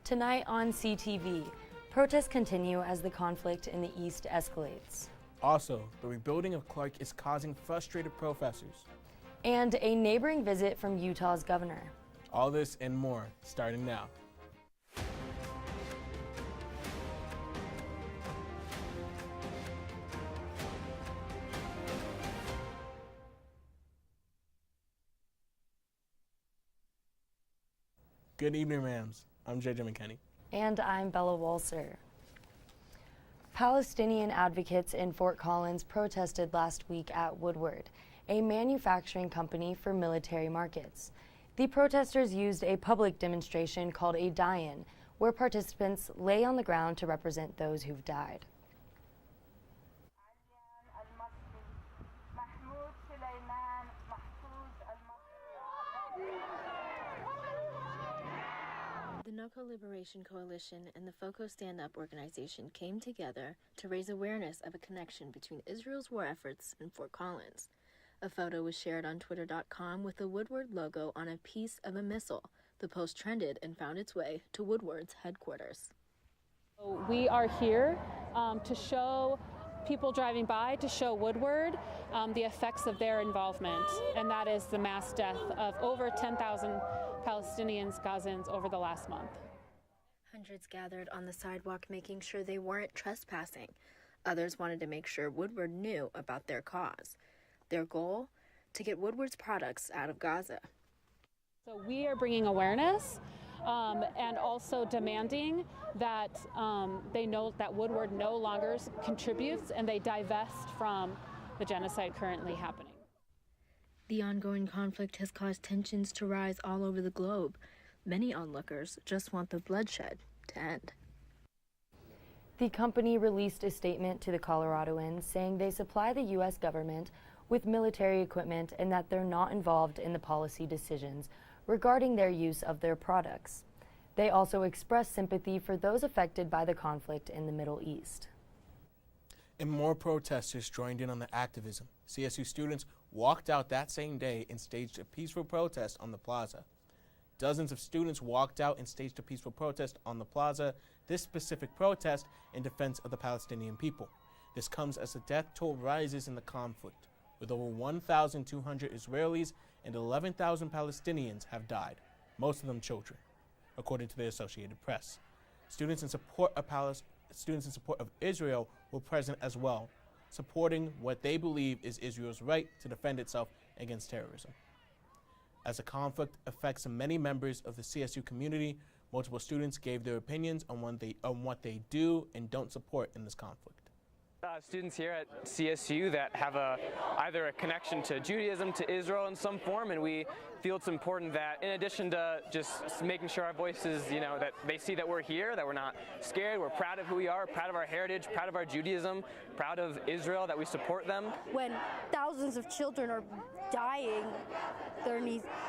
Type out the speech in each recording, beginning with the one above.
Tonight on CTV, protests continue as the conflict in the East escalates. Also, the rebuilding of Clark is causing frustrated professors. And a neighboring visit from Utah's governor. All this and more, starting now. Good evening, ma'ams. I'm JJ Mckinney. And I'm Bella Walser. Palestinian advocates in Fort Collins protested last week at Woodward, a manufacturing company for military markets. The protesters used a public demonstration called a die-in, where participants lay on the ground to represent those who've died. The No-Co Liberation Coalition and the FOCO Stand Up organization came together to raise awareness of a connection between Israel's war efforts and Fort Collins. A photo was shared on Twitter.com with the Woodward logo on a piece of a missile. The post trended and found its way to Woodward's headquarters. We are here to show people driving by, to show Woodward the effects of their involvement, and that is the mass death of over 10,000 Palestinians, Gazans, over the last month. Hundreds gathered on the sidewalk making sure they weren't trespassing. Others wanted to make sure Woodward knew about their cause. Their goal? To get Woodward's products out of Gaza. So we are bringing awareness and also demanding that they know that Woodward no longer contributes and they divest from the genocide currently happening. The ongoing conflict has caused tensions to rise all over the globe. Many onlookers just want the bloodshed to end. The company released a statement to the Coloradoans saying they supply the U.S. government with military equipment and that they're not involved in the policy decisions regarding their use of their products. They also expressed sympathy for those affected by the conflict in the Middle East. And more protesters joined in on the activism. CSU students walked out that same day and staged a peaceful protest on the plaza. Dozens of students walked out and staged a peaceful protest on the plaza, this specific protest in defense of the Palestinian people. This comes as the death toll rises in the conflict, with over 1,200 Israelis and 11,000 Palestinians have died, most of them children, according to the Associated Press. Students in support of Israel were present as well, supporting what they believe is Israel's right to defend itself against terrorism. As the conflict affects many members of the CSU community, multiple students gave their opinions on what they do and don't support in this conflict. Students here at CSU that have either a connection to Judaism, to Israel in some form, and we feel it's important that in addition to just making sure our voices, that they see that we're here, that we're not scared, we're proud of who we are, proud of our heritage, proud of our Judaism, proud of Israel, that we support them. When thousands of children are dying,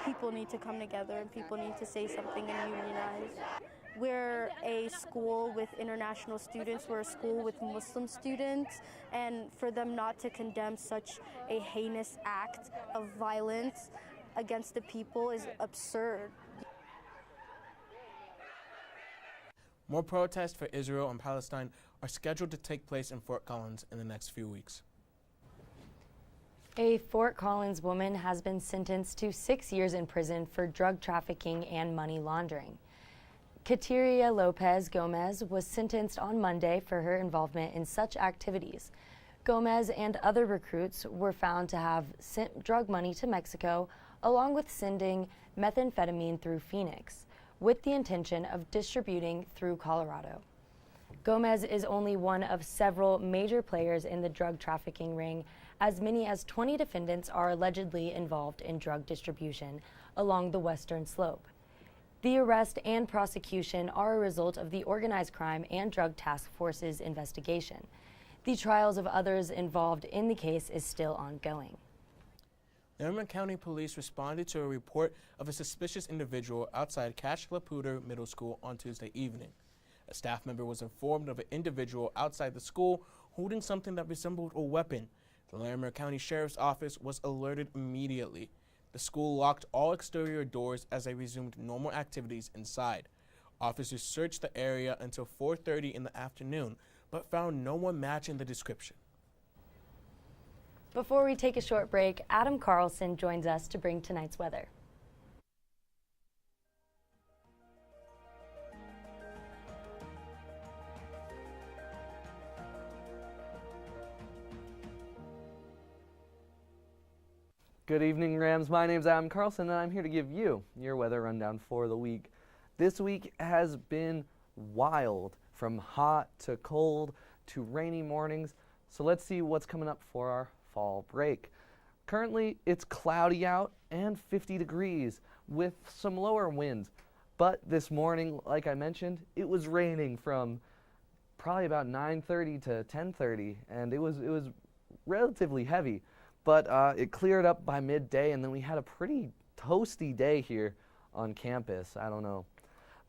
people need to come together and people need to say something and unionize. We're a school with international students, we're a school with Muslim students, and for them not to condemn such a heinous act of violence against the people is absurd. More protests for Israel and Palestine are scheduled to take place in Fort Collins in the next few weeks. A Fort Collins woman has been sentenced to 6 years in prison for drug trafficking and money laundering. Kateria Lopez Gomez was sentenced on Monday for her involvement in such activities. Gomez and other recruits were found to have sent drug money to Mexico, along with sending methamphetamine through Phoenix, with the intention of distributing through Colorado. Gomez is only one of several major players in the drug trafficking ring. As many as 20 defendants are allegedly involved in drug distribution along the western slope. The arrest and prosecution are a result of the Organized Crime and Drug Task Force's investigation. The trials of others involved in the case is still ongoing. Laramie County Police responded to a report of a suspicious individual outside Cash Laputer Middle School on Tuesday evening. A staff member was informed of an individual outside the school holding something that resembled a weapon. The Laramie County Sheriff's Office was alerted immediately. The school locked all exterior doors as they resumed normal activities inside. Officers searched the area until 4:30 in the afternoon, but found no one matching the description. Before we take a short break, Adam Carlson joins us to bring tonight's weather. Good evening, Rams. My name's Adam Carlson, and I'm here to give you your weather rundown for the week. This week has been wild, from hot to cold to rainy mornings. So let's see what's coming up for our fall break. Currently, it's cloudy out and 50 degrees with some lower winds. But this morning, like I mentioned, it was raining from probably about 9:30 to 10:30, and it was relatively heavy. But it cleared up by midday, and then we had a pretty toasty day here on campus. I don't know.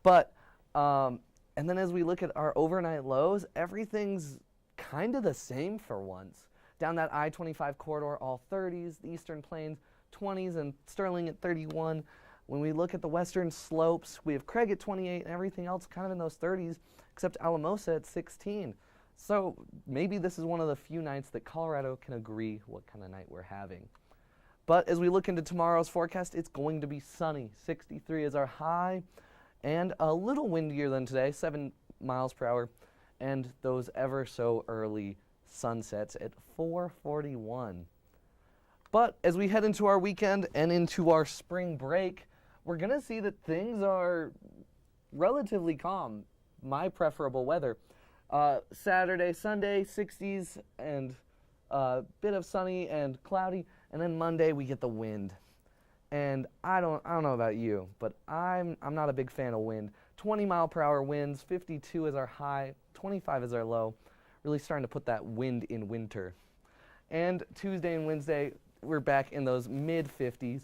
But, and then as we look at our overnight lows, everything's kind of the same for once. Down that I-25 corridor, all 30s, the Eastern Plains, 20s, and Sterling at 31. When we look at the western slopes, we have Craig at 28, and everything else kind of in those 30s, except Alamosa at 16. So maybe this is one of the few nights that Colorado can agree what kind of night we're having. But as we look into tomorrow's forecast, it's going to be sunny. 63 is our high, and a little windier than today, 7 miles per hour, and those ever so early sunsets at 4:41. But as we head into our weekend and into our spring break, we're going to see that things are relatively calm, my preferable weather. Saturday, Sunday, 60s and a bit of sunny and cloudy, and then Monday we get the wind. And I don't know about you, but I'm not a big fan of wind. 20 mile per hour winds, 52 is our high, 25 is our low. Really starting to put that wind in winter. And Tuesday and Wednesday, we're back in those mid 50s,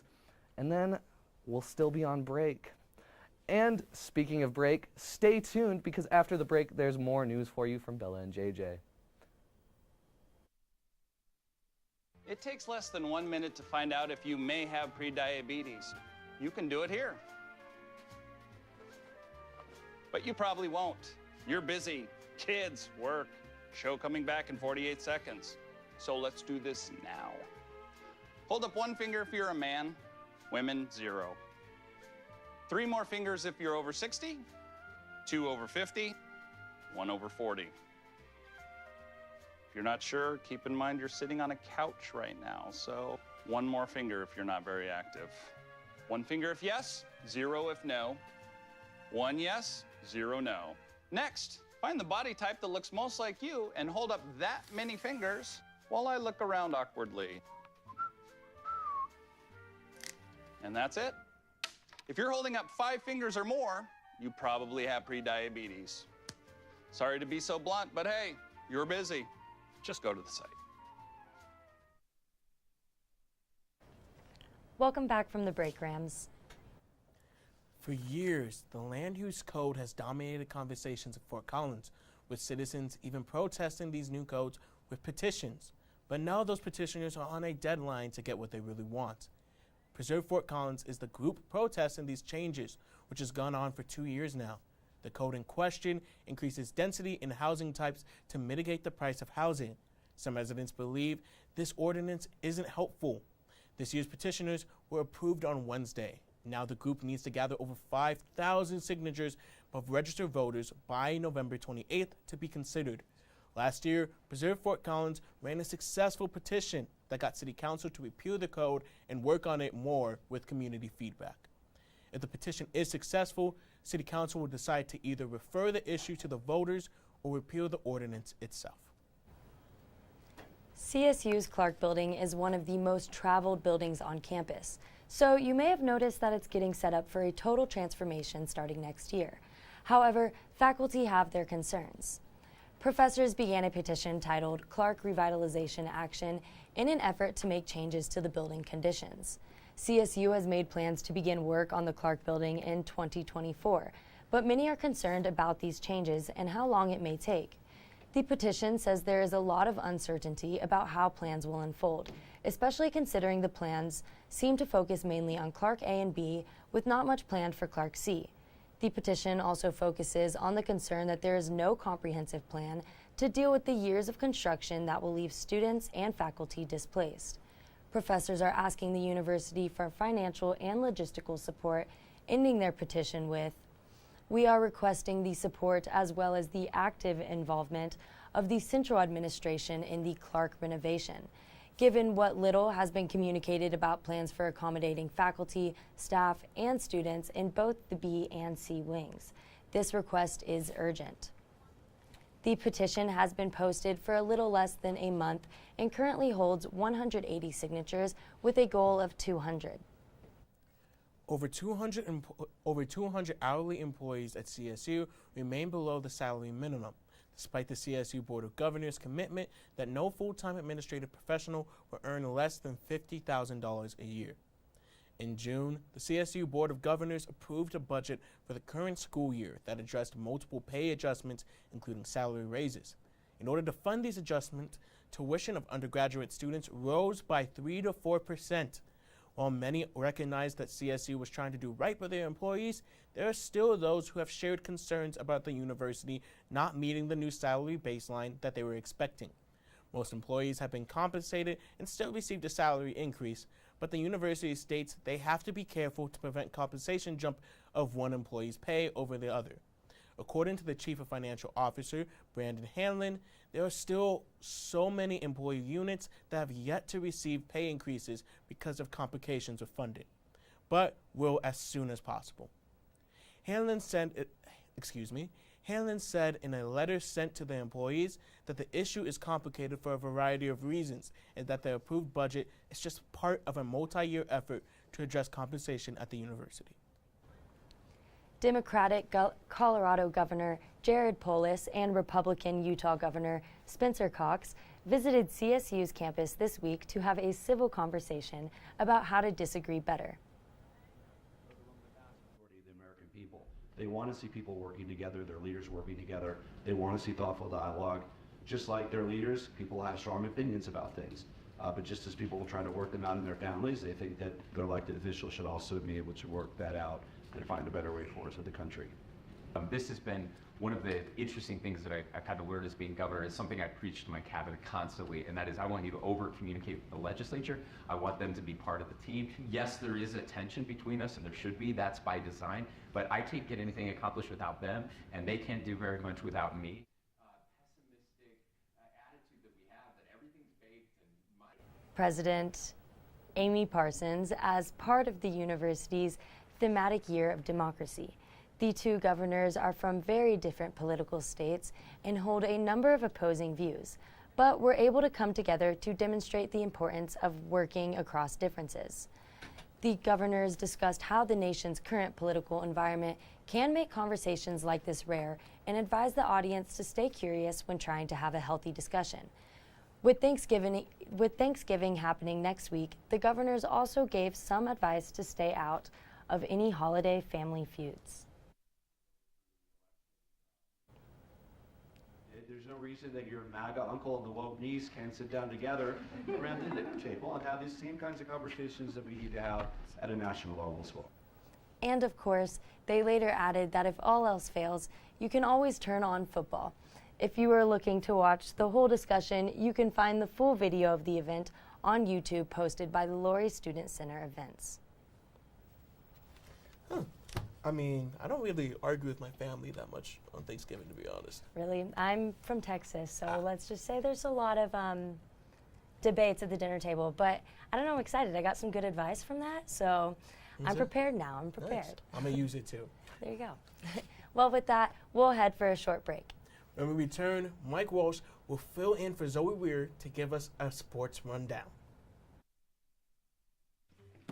and then we'll still be on break. And speaking of break, stay tuned because after the break, there's more news for you from Bella and JJ. It takes less than 1 minute to find out if you may have prediabetes. You can do it here. But you probably won't. You're busy. Kids, work, show coming back in 48 seconds. So let's do this now. Hold up one finger if you're a man, women, 0. 3 more fingers if you're over 60, 2 over 50, 1 over 40. If you're not sure, keep in mind you're sitting on a couch right now, so 1 more finger if you're not very active. 1 finger if yes, 0 if no. 1 yes, 0 no. Next, find the body type that looks most like you and hold up that many fingers while I look around awkwardly. And that's it. If you're holding up 5 fingers or more, you probably have prediabetes. Sorry to be so blunt, but hey, you're busy. Just go to the site. Welcome back from the break, Rams. For years, the land use code has dominated conversations at Fort Collins, with citizens even protesting these new codes with petitions. But now those petitioners are on a deadline to get what they really want. Preserve Fort Collins is the group protesting these changes, which has gone on for 2 years now. The code in question increases density in housing types to mitigate the price of housing. Some residents believe this ordinance isn't helpful. This year's petitioners were approved on Wednesday. Now the group needs to gather over 5,000 signatures of registered voters by November 28th to be considered. Last year, Preserve Fort Collins ran a successful petition that got City Council to repeal the code and work on it more with community feedback. If the petition is successful, City Council will decide to either refer the issue to the voters or repeal the ordinance itself. CSU's Clark Building is one of the most traveled buildings on campus, so you may have noticed that it's getting set up for a total transformation starting next year. However, faculty have their concerns. Professors began a petition titled Clark Revitalization Action in an effort to make changes to the building conditions. CSU has made plans to begin work on the Clark Building in 2024, but many are concerned about these changes and how long it may take. The petition says there is a lot of uncertainty about how plans will unfold, especially considering the plans seem to focus mainly on Clark A and B with not much planned for Clark C. The petition also focuses on the concern that there is no comprehensive plan to deal with the years of construction that will leave students and faculty displaced. Professors are asking the university for financial and logistical support, ending their petition with, "We are requesting the support as well as the active involvement of the central administration in the Clark renovation. Given what little has been communicated about plans for accommodating faculty, staff, and students in both the B and C wings, this request is urgent." The petition has been posted for a little less than a month and currently holds 180 signatures with a goal of 200. Over 200 hourly employees at CSU remain below the salary minimum, despite the CSU Board of Governors' commitment that no full-time administrative professional will earn less than $50,000 a year. In June, the CSU Board of Governors approved a budget for the current school year that addressed multiple pay adjustments, including salary raises. In order to fund these adjustments, tuition of undergraduate students rose by 3 to 4%. While many recognize that CSU was trying to do right by their employees, there are still those who have shared concerns about the university not meeting the new salary baseline that they were expecting. Most employees have been compensated and still received a salary increase, but the university states they have to be careful to prevent compensation jump of one employee's pay over the other. According to the Chief of Financial Officer, Brandon Hanlon, there are still so many employee units that have yet to receive pay increases because of complications with funding, but will as soon as possible. Hanlon said in a letter sent to the employees that the issue is complicated for a variety of reasons and that the approved budget is just part of a multi-year effort to address compensation at the university. Democratic Colorado Governor Jared Polis and Republican Utah Governor Spencer Cox visited CSU's campus this week to have a civil conversation about how to disagree better. They want to see people working together, their leaders working together. They want to see thoughtful dialogue. Just like their leaders, people have strong opinions about things. But just as people try to work them out in their families, they think that their elected officials should also be able to work that out and find a better way for us as a country. This has been one of the interesting things that I've had to learn as being governor. Is something I preach to my cabinet constantly, and that is I want you to over-communicate with the legislature. I want them to be part of the team. Yes, there is a tension between us, and there should be. That's by design. But I can't get anything accomplished without them, and they can't do very much without me. Pessimistic attitude that we have, that everything's baked and my... President Amy Parsons, as part of the university's thematic year of democracy. The two governors are from very different political states and hold a number of opposing views, but were able to come together to demonstrate the importance of working across differences. The governors discussed how the nation's current political environment can make conversations like this rare and advised the audience to stay curious when trying to have a healthy discussion. With Thanksgiving happening next week, the governors also gave some advice to stay out of any holiday family feuds. There's no reason that your MAGA uncle and the woke niece can't sit down together around the dinner table and have these same kinds of conversations that we need to have at a national level as well. And of course, they later added that if all else fails, you can always turn on football. If you are looking to watch the whole discussion, you can find the full video of the event on YouTube posted by the Laurie Student Center Events. I mean, I don't really argue with my family that much on Thanksgiving, to be honest. Really? I'm from Texas, so let's just say there's a lot of debates at the dinner table. But I don't know, I'm excited. I got some good advice from that, so I'm prepared now. I'm prepared. Nice. I'm going to use it too. There you go. Well, with that, we'll head for a short break. When we return, Mike Walsh will fill in for Zoe Weir to give us a sports rundown.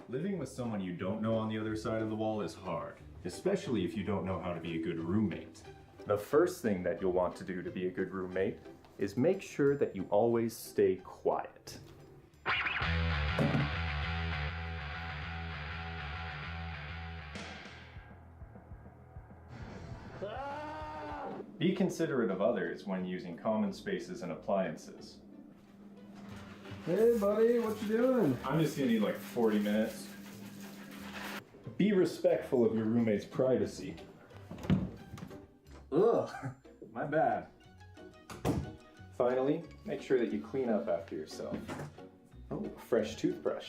Living with someone you don't know on the other side of the wall is hard, especially if you don't know how to be a good roommate. The first thing that you'll want to do to be a good roommate is make sure that you always stay quiet. Be considerate of others when using common spaces and appliances. Hey buddy, what you doing? I'm just gonna need like 40 minutes. Be respectful of your roommate's privacy. Ugh, my bad. Finally, make sure that you clean up after yourself. Oh, a fresh toothbrush.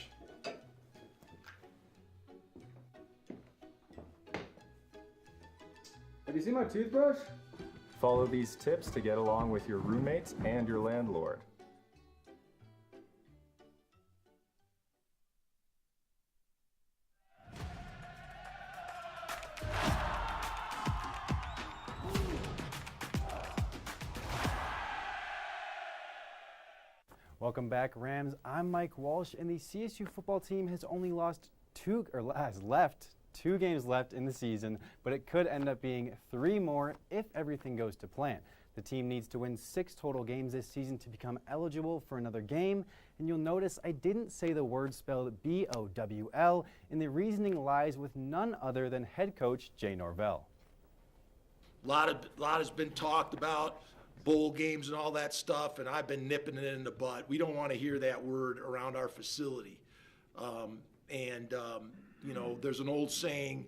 Have you seen my toothbrush? Follow these tips to get along with your roommates and your landlord. Welcome back, Rams. I'm Mike Walsh, and the CSU football team has only has left 2 games left in the season, but it could end up being 3 more if everything goes to plan. The team needs to win 6 total games this season to become eligible for another game, and you'll notice I didn't say the word spelled B-O-W-L, and the reasoning lies with none other than head coach Jay Norvell. A lot has been talked about, bowl games and all that stuff, and I've been nipping it in the bud. We don't want to hear that word around our facility. You know, there's an old saying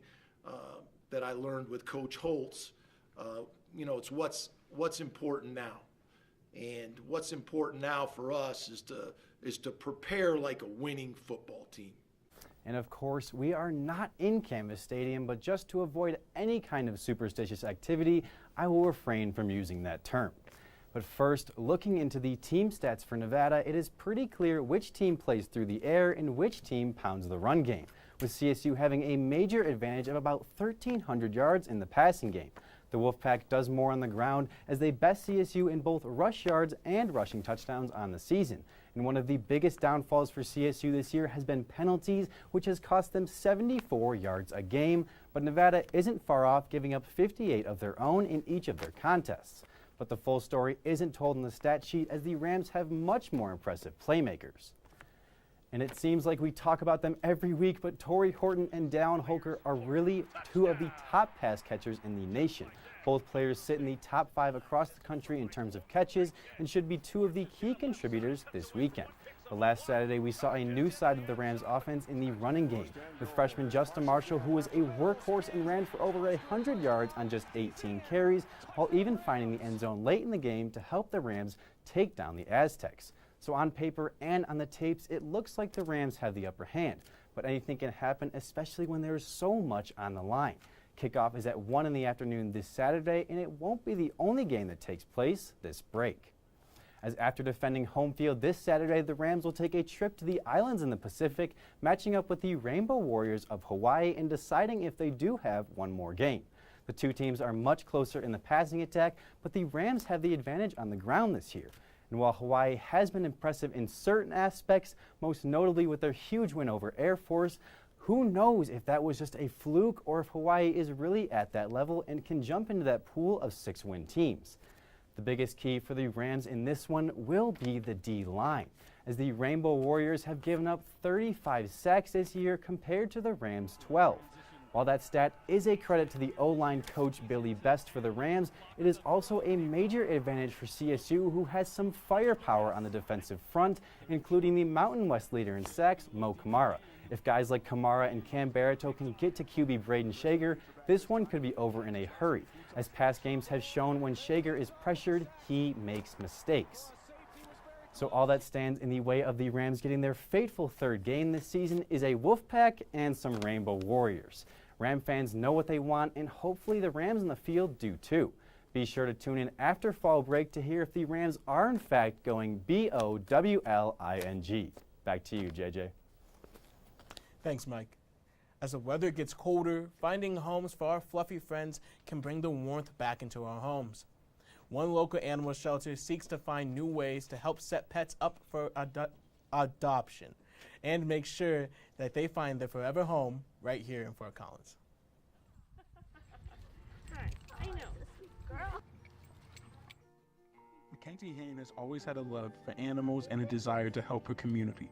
that I learned with Coach Holtz. You know, it's what's important now. And what's important now for us is to prepare like a winning football team. And of course, we are not in Canvas Stadium, but just to avoid any kind of superstitious activity, I will refrain from using that term. But first, looking into the team stats for Nevada, it is pretty clear which team plays through the air and which team pounds the run game, with CSU having a major advantage of about 1,300 yards in the passing game. The Wolfpack does more on the ground as they best CSU in both rush yards and rushing touchdowns on the season. And one of the biggest downfalls for CSU this year has been penalties, which has cost them 74 yards a game, but Nevada isn't far off, giving up 58 of their own in each of their contests. But the full story isn't told in the stat sheet, as the Rams have much more impressive playmakers. And it seems like we talk about them every week, but Torrey Horton and Dallin Holker are really 2 of the top pass catchers in the nation. Both players sit in the top 5 across the country in terms of catches and should be 2 of the key contributors this weekend. But last Saturday, we saw a new side of the Rams offense in the running game, with freshman Justin Marshall, who was a workhorse and ran for over 100 yards on just 18 carries, while even finding the end zone late in the game to help the Rams take down the Aztecs. So on paper and on the tapes, it looks like the Rams have the upper hand, but anything can happen, especially when there's so much on the line. Kickoff is at 1 in the afternoon this Saturday, and it won't be the only game that takes place this break. As after defending home field this Saturday, the Rams will take a trip to the islands in the Pacific, matching up with the Rainbow Warriors of Hawaii and deciding if they do have one more game. The 2 teams are much closer in the passing attack, but the Rams have the advantage on the ground this year. And while Hawaii has been impressive in certain aspects, most notably with their huge win over Air Force, who knows if that was just a fluke or if Hawaii is really at that level and can jump into that pool of 6-win teams. The biggest key for the Rams in this one will be the D-line, as the Rainbow Warriors have given up 35 sacks this year compared to the Rams' 12. While that stat is a credit to the O-line coach Billy Best for the Rams, it is also a major advantage for CSU, who has some firepower on the defensive front, including the Mountain West leader in sacks, Mo Kamara. If guys like Kamara and Cam Barreto can get to QB Braden Shager, this one could be over in a hurry, as past games have shown when Shager is pressured, he makes mistakes. So all that stands in the way of the Rams getting their fateful 3rd game this season is a Wolfpack and some Rainbow Warriors. Ram fans know what they want, and hopefully the Rams in the field do too. Be sure to tune in after fall break to hear if the Rams are in fact going B-O-W-L-I-N-G. Back to you, JJ. Thanks, Mike. As the weather gets colder, finding homes for our fluffy friends can bring the warmth back into our homes. One local animal shelter seeks to find new ways to help set pets up for adoption and make sure that they find their forever home right here in Fort Collins. Hi, I know. Girl. Mackenzie Hayne has always had a love for animals and a desire to help her community.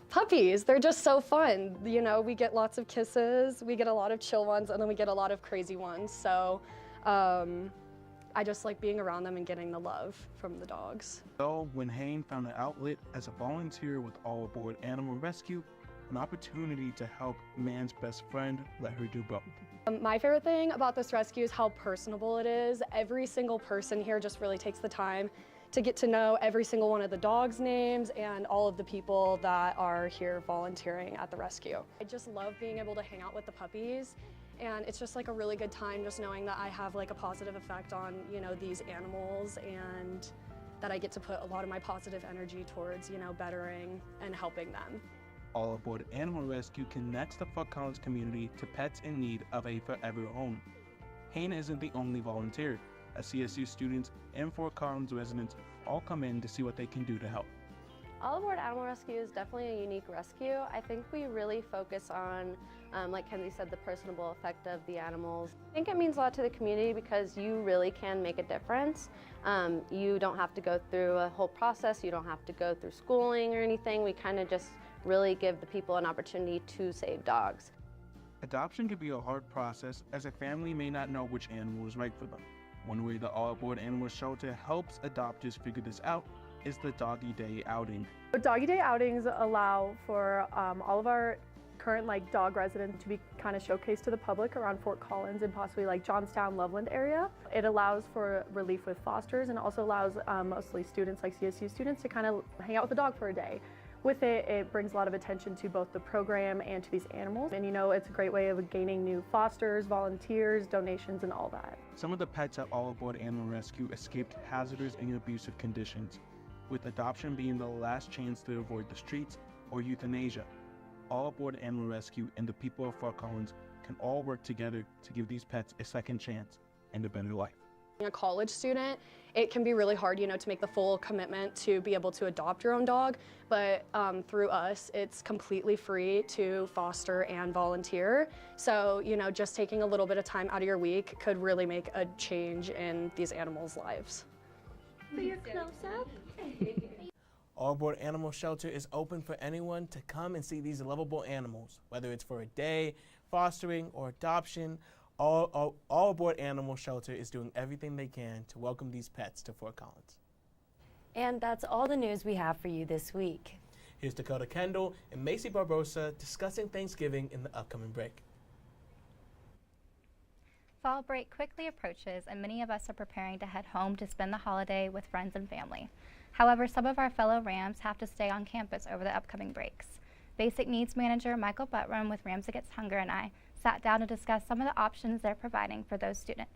Puppies, they're just so fun. You know, we get lots of kisses, we get a lot of chill ones, and then we get a lot of crazy ones. So I just like being around them and getting the love from the dogs. So when Hayne found an outlet as a volunteer with All Aboard Animal Rescue, an opportunity to help man's best friend, let her do both. My favorite thing about this rescue is how personable it is. Every single person here just really takes the time to get to know every single one of the dogs' names and all of the people that are here volunteering at the rescue. I just love being able to hang out with the puppies, and it's just like a really good time just knowing that I have like a positive effect on, you know, these animals, and that I get to put a lot of my positive energy towards, you know, bettering and helping them. All Aboard Animal Rescue connects the Fort Collins community to pets in need of a forever home. Hannah isn't the only volunteer, as CSU students and Fort Collins residents all come in to see what they can do to help. All Aboard Animal Rescue is definitely a unique rescue. I think we really focus on, like Kenzie said, the personable effect of the animals. I think it means a lot to the community because you really can make a difference. You don't have to go through a whole process, you don't have to go through schooling or anything. We kind of just really give the people an opportunity to save dogs. Adoption can be a hard process as a family may not know which animal is right for them. One way the All Aboard Animal Shelter helps adopters figure this out is the Doggy Day outing. Doggy Day outings allow for all of our current dog residents to be kind of showcased to the public around Fort Collins and possibly Johnstown, Loveland area. It allows for relief with fosters and also allows mostly students like CSU students to kind of hang out with the dog for a day. With it, it brings a lot of attention to both the program and to these animals. And you know, it's a great way of gaining new fosters, volunteers, donations, and all that. Some of the pets at All Aboard Animal Rescue escaped hazardous and abusive conditions, with adoption being the last chance to avoid the streets or euthanasia. All Aboard Animal Rescue and the people of Fort Collins can all work together to give these pets a second chance and a better life. A college student, it can be really hard, you know, to make the full commitment to be able to adopt your own dog, but through us, it's completely free to foster and volunteer. So, you know, just taking a little bit of time out of your week could really make a change in these animals' lives. For your close-up. All Aboard Animal Shelter is open for anyone to come and see these lovable animals, whether it's for a day, fostering, or adoption. All Aboard Animal Shelter is doing everything they can to welcome these pets to Fort Collins. And that's all the news we have for you this week. Here's Dakota, Kendall, and Maisy Barbosa discussing Thanksgiving in the upcoming break. Fall break quickly approaches, and many of us are preparing to head home to spend the holiday with friends and family. However, some of our fellow Rams have to stay on campus over the upcoming breaks. Basic Needs Manager Michael Buttram with Rams Against Hunger and I sat down to discuss some of the options they're providing for those students.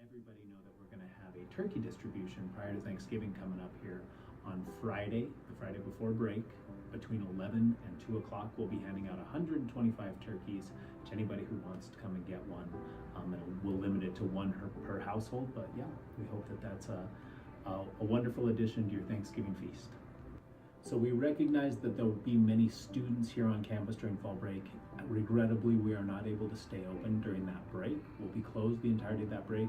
Let everybody know that we're going to have a turkey distribution prior to Thanksgiving coming up here on Friday, the Friday before break. Between 11 and 2 o'clock, we'll be handing out 125 turkeys to anybody who wants to come and get one. And we'll limit it to one per household, but yeah, we hope that that's a wonderful addition to your Thanksgiving feast. So we recognize that there will be many students here on campus during fall break. Regrettably, we are not able to stay open during that break. We'll be closed the entirety of that break.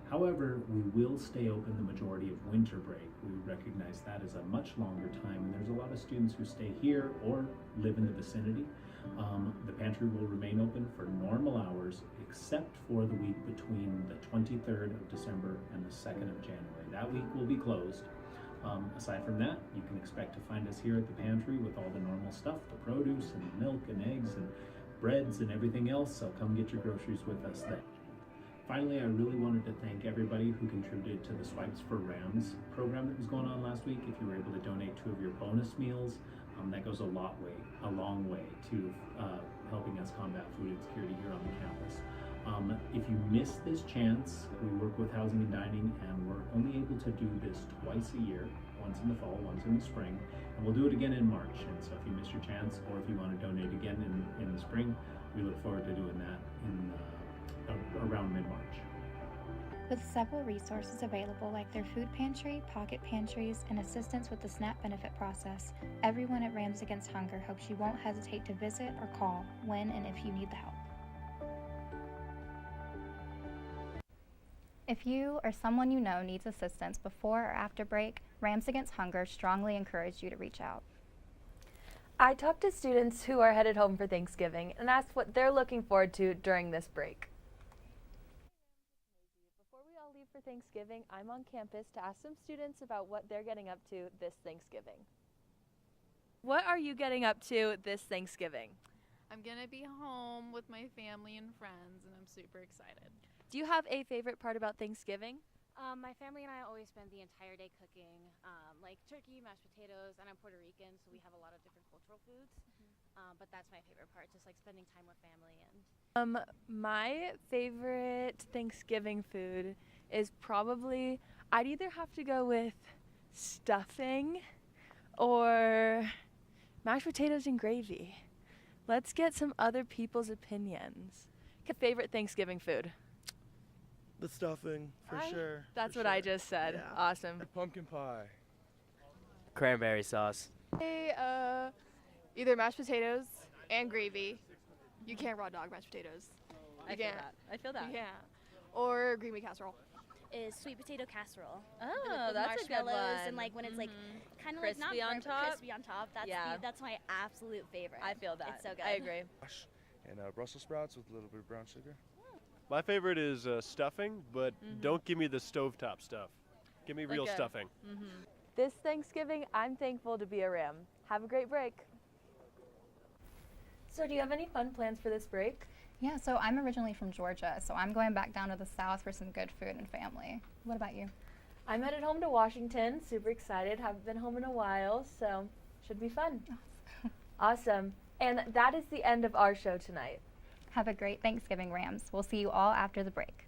However, we will stay open the majority of winter break. We recognize that is a much longer time, and there's a lot of students who stay here or live in the vicinity. The pantry will remain open for normal hours, except for the week between the 23rd of December and the 2nd of January. That week will be closed. Aside from that, you can expect to find us here at the pantry with all the normal stuff, the produce and milk and eggs and breads and everything else, so come get your groceries with us then. Finally, I really wanted to thank everybody who contributed to the Swipes for Rams program that was going on last week. If you were able to donate 2 of your bonus meals, that goes a long way to helping us combat food insecurity here on the campus. If you miss this chance, we work with Housing and Dining, and we're only able to do this twice a year, once in the fall, once in the spring, and we'll do it again in March. And so if you miss your chance, or if you want to donate again in the spring, we look forward to doing that around mid-March. With several resources available like their food pantry, pocket pantries, and assistance with the SNAP benefit process, everyone at Rams Against Hunger hopes you won't hesitate to visit or call when and if you need the help. If you or someone you know needs assistance before or after break, Rams Against Hunger strongly encourage you to reach out. I talked to students who are headed home for Thanksgiving and asked what they're looking forward to during this break. Before we all leave for Thanksgiving, I'm on campus to ask some students about what they're getting up to this Thanksgiving. What are you getting up to this Thanksgiving? I'm gonna be home with my family and friends, and I'm super excited. Do you have a favorite part about Thanksgiving? My family and I always spend the entire day cooking, like turkey, mashed potatoes, and I'm Puerto Rican, so we have a lot of different cultural foods. But that's my favorite part, just like spending time with family. And My favorite Thanksgiving food is probably, I'd either have to go with stuffing or mashed potatoes and gravy. Let's get some other people's opinions. Favorite Thanksgiving food? The stuffing, for sure. That's what I just said. Yeah. Awesome. Pumpkin pie. Cranberry sauce. Either mashed potatoes and gravy. You can't raw dog mashed potatoes. I feel that. Yeah. Or green bean casserole. Is sweet potato casserole. Oh, with that's a good marshmallows one. and like when it's like kind of like Crispy not on burnt, but top? crispy on top. That's Yeah. that's my absolute favorite. I feel that. It's so good. I agree. And Brussels sprouts with a little bit of brown sugar. My favorite is stuffing, but don't give me the stovetop stuff. Give me real stuffing. This Thanksgiving, I'm thankful to be a Ram. Have a great break. So do you have any fun plans for this break? Yeah, so I'm originally from Georgia, so I'm going back down to the South for some good food and family. What about you? I'm headed home to Washington. Super excited. Haven't been home in a while, so should be fun. Awesome. And that is the end of our show tonight. Have a great Thanksgiving, Rams. We'll see you all after the break.